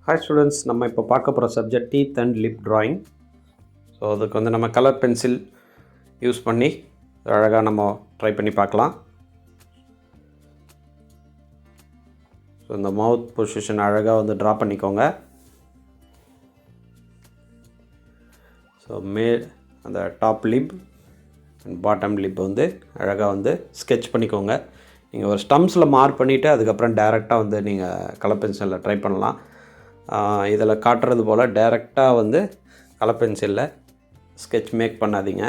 Hi students, நம்ம இப்போ பார்க்க போகிற subject teeth and lip drawing. So அதுக்கு வந்து நம்ம கலர் பென்சில் யூஸ் பண்ணி அழகாக நம்ம ட்ரை பண்ணி பார்க்கலாம். ஸோ இந்த மவுத் பொசிஷன் அழகாக வந்து ட்ரா பண்ணிக்கோங்க. ஸோ அந்த top lip and bottom lip வந்து அழகாக வந்து ஸ்கெட்ச் பண்ணிக்கோங்க. நீங்கள் ஒரு ஸ்டம்ஸில் மார்க் பண்ணிவிட்டு அதுக்கப்புறம் டேரெக்டாக வந்து நீங்கள் கலர் பென்சிலில் ட்ரை பண்ணலாம். இதில் காட்டுறது போல் டைரெக்டாக வந்து கலர் பென்சிலில் ஸ்கெட்ச் மேக் பண்ணாதீங்க.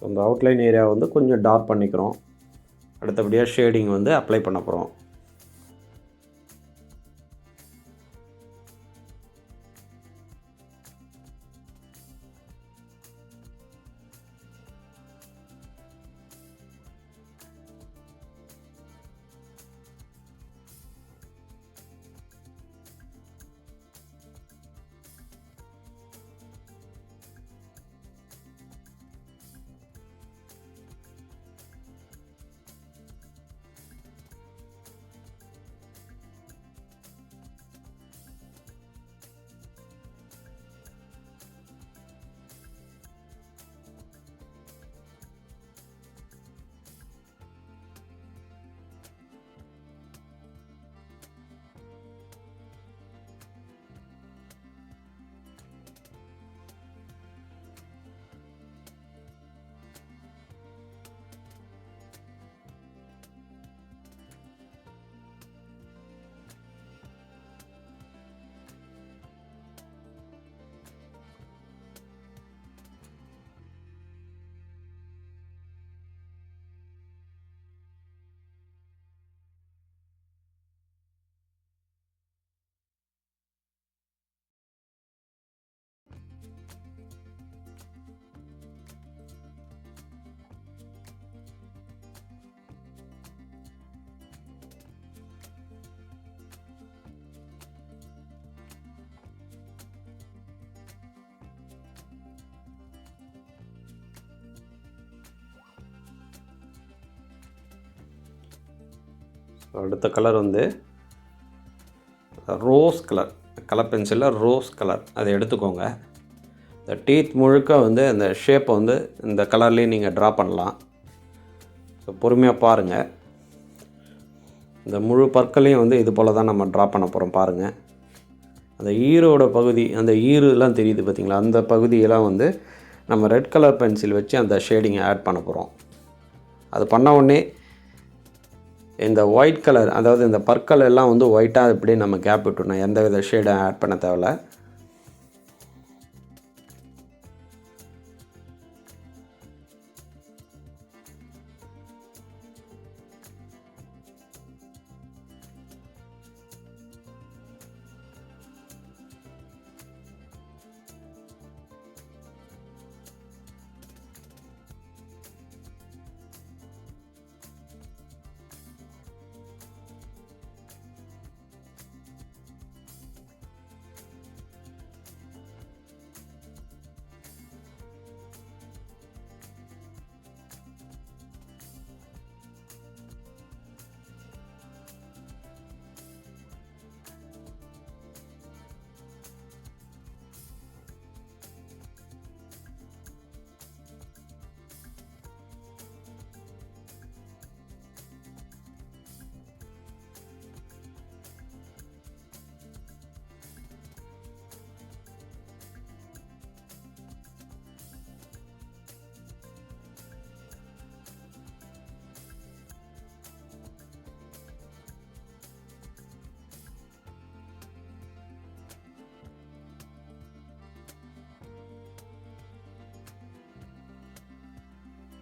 அந்த அவுட்லைன் ஏரியா வந்து கொஞ்சம் டார்க் பண்ணிக்கிறோம். அடுத்தபடியாக ஷேடிங் வந்து அப்ளை பண்ண போகிறோம். அடுத்த கலர் வந்து ரோஸ் கலர் பென்சிலில் ரோஸ் கலர் அதை எடுத்துக்கோங்க. இந்த டீத் முழுக்க வந்து அந்த ஷேப்பை வந்து இந்த கலர்லேயும் நீங்கள் ட்ரா பண்ணலாம். ஸோ பொறுமையாக பாருங்கள். இந்த முழு பற்களையும் வந்து இது போல் தான் நம்ம ட்ரா பண்ண போகிறோம். பாருங்கள், அந்த ஈரோட பகுதி, அந்த ஈருலாம் தெரியுது பார்த்திங்களா, அந்த பகுதியெல்லாம் வந்து நம்ம ரெட் கலர் பென்சில் வச்சு அந்த ஷேடிங்கை ஆட் பண்ண போகிறோம். அது பண்ண உடனே இந்த ஒயிட் கலர், அதாவது இந்த பற்கள் எல்லாம் வந்து ஒயிட்டாக இப்படி நம்ம கேப் விட்டுணும். எந்த வித ஷேடை ஆட் பண்ண தேவையில்ல.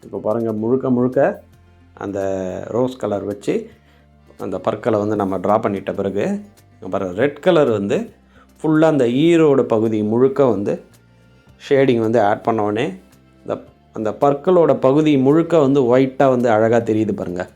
இப்போ பாருங்கள், முழுக்க முழுக்க அந்த ரோஸ் கலர் வச்சு அந்த பற்களை வந்து நம்ம ட்ரா பண்ணிட்ட பிறகு பாருங்கள், ரெட் கலர் வந்து ஃபுல்லாக அந்த ஈரோட பகுதி முழுக்க வந்து ஷேடிங் வந்து ஆட் பண்ணோடனே அந்த பற்களோட பகுதி முழுக்க வந்து ஒயிட்டாக வந்து அழகாக தெரியுது பாருங்கள்.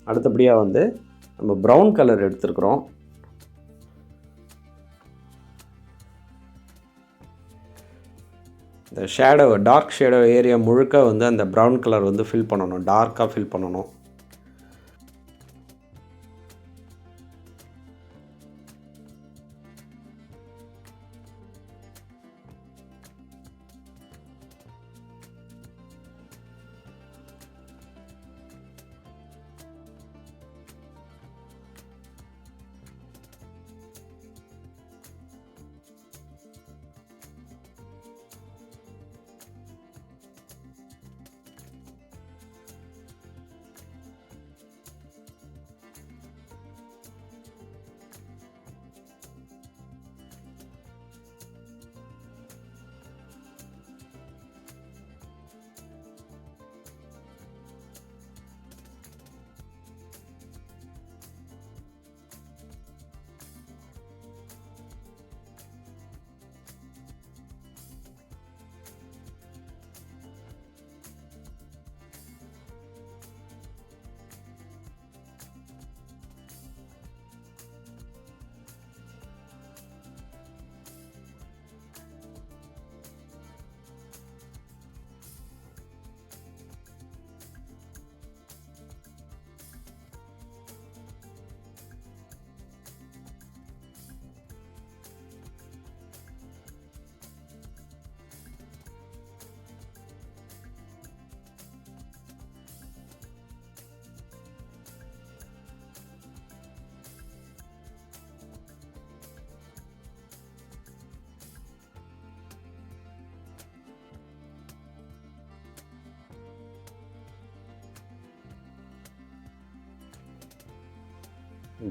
அடுத்தபடியாக வந்து நம்ம ப்ரௌன் கலர் எடுத்துருக்குறோம். இந்த ஷேடோ, டார்க் ஷேடோ ஏரியா முழுக்க வந்து அந்த ப்ரௌன் கலர் வந்து ஃபில் பண்ணணும், டார்க்காக ஃபில் பண்ணணும்.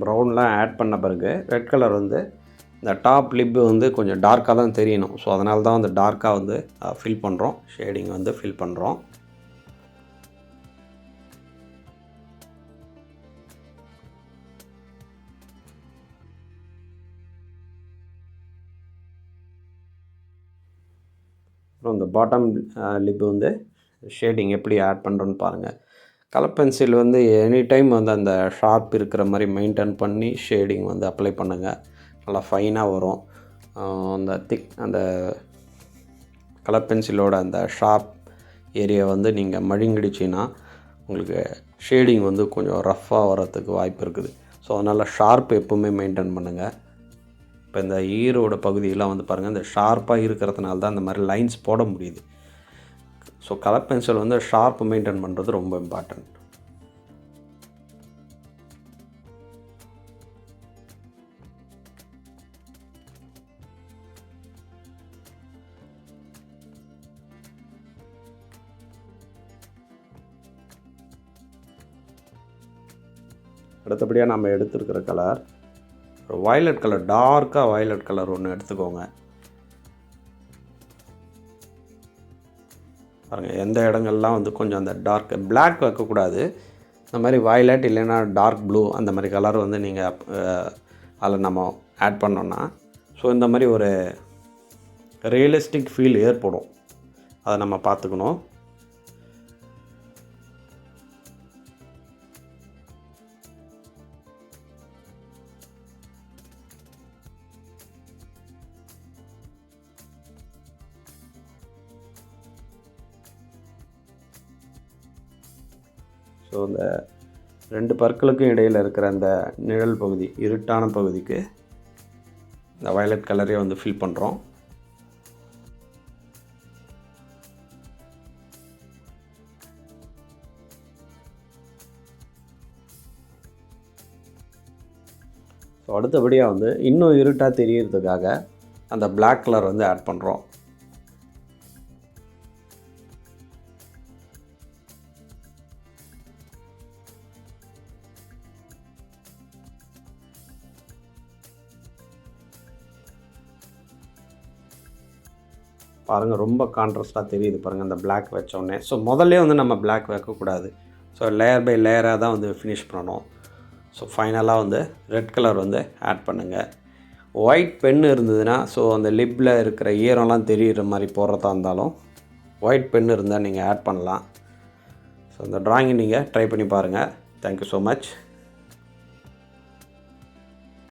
ப்ரௌன்லாம் ஆட் பண்ண பிறகு ரெட் கலர் வந்து இந்த டாப் லிப்பு வந்து கொஞ்சம் டார்க்காக தான் தெரியணும். ஸோ அதனால தான் வந்து டார்க்காக வந்து ஃபில் பண்ணுறோம், ஷேடிங் வந்து ஃபில் பண்ணுறோம். அப்புறம் இந்த பாட்டம் லிப்பு வந்து ஷேடிங் எப்படி ஆட் பண்ணுறோன்னு பாருங்கள். கலர் பென்சில் வந்து எனி டைம் வந்து அந்த ஷார்ப் இருக்கிற மாதிரி மெயின்டைன் பண்ணி ஷேடிங் வந்து அப்ளை பண்ணுங்கள். நல்லா ஃபைனாக வரும். அந்த அந்த கலர் பென்சிலோட அந்த ஷார்ப் ஏரியா வந்து நீங்கள் மழுங்கிடுச்சின்னா உங்களுக்கு ஷேடிங் வந்து கொஞ்சம் ரஃப்பாக வரத்துக்கு வாய்ப்பு இருக்குது. ஸோ அதனால் ஷார்ப் எப்போவுமே மெயின்டைன் பண்ணுங்கள். இப்போ இந்த ஈரோட பகுதியெல்லாம் வந்து பாருங்கள், இந்த ஷார்ப்பாக இருக்கிறதுனால தான் இந்த மாதிரி லைன்ஸ் போட முடியுது. ஸோ கலர் பென்சில் வந்து ஷார்ப் மெயின்டைன் பண்ணுறது ரொம்ப இம்பார்ட்டன்ட். அடுத்தபடியாக நம்ம எடுத்துருக்கிற கலர் ஒரு வயலட் கலர், டார்க்காக வயலட் கலர் ஒன்று எடுத்துக்கோங்க. பாருங்கள், எந்த இடங்கள்லாம் வந்து கொஞ்சம் அந்த டார்க் பிளாக் வைக்கக்கூடாது. இந்த மாதிரி வயலட் இல்லைன்னா டார்க் ப்ளூ அந்த மாதிரி கலர் வந்து நீங்கள் அதில் நம்ம ஆட் பண்ணோன்னா ஸோ இந்த மாதிரி ஒரு ரியலிஸ்டிக் ஃபீல் ஏற்படும். அதை நம்ம பார்த்துக்கணும். ஸோ இந்த ரெண்டு பற்களுக்கும் இடையில் இருக்கிற அந்த நிழல் பகுதி, இருட்டான பகுதிக்கு இந்த வயலட் கலரே வந்து ஃபில் பண்ணுறோம். ஸோ அடுத்தபடியாக வந்து இன்னும் இருட்டாக தெரியறதுக்காக அந்த Black கலர் வந்து ஆட் பண்ணுறோம். பாருங்கள், ரொம்ப கான்ட்ராஸ்ட்டாக தெரியுது பாருங்கள் அந்த Black வச்சோடனே. ஸோ முதல்லே வந்து நம்ம Black வைக்கக்கூடாது. ஸோ லேயர் பை லேயராக தான் வந்து ஃபினிஷ் பண்ணணும். ஸோ ஃபைனலாக வந்து ரெட் கலர் வந்து ஆட் பண்ணுங்கள். ஒயிட் பென் இருந்ததுன்னா, ஸோ அந்த லிப்பில் இருக்கிற ஈரம்லாம் தெரிகிற மாதிரி போடுறதா இருந்தாலும் ஒயிட் பென் இருந்தால் நீங்கள் ஆட் பண்ணலாம். ஸோ இந்த ட்ராயிங்கை நீங்கள் ட்ரை பண்ணி பாருங்கள். Thank you so much.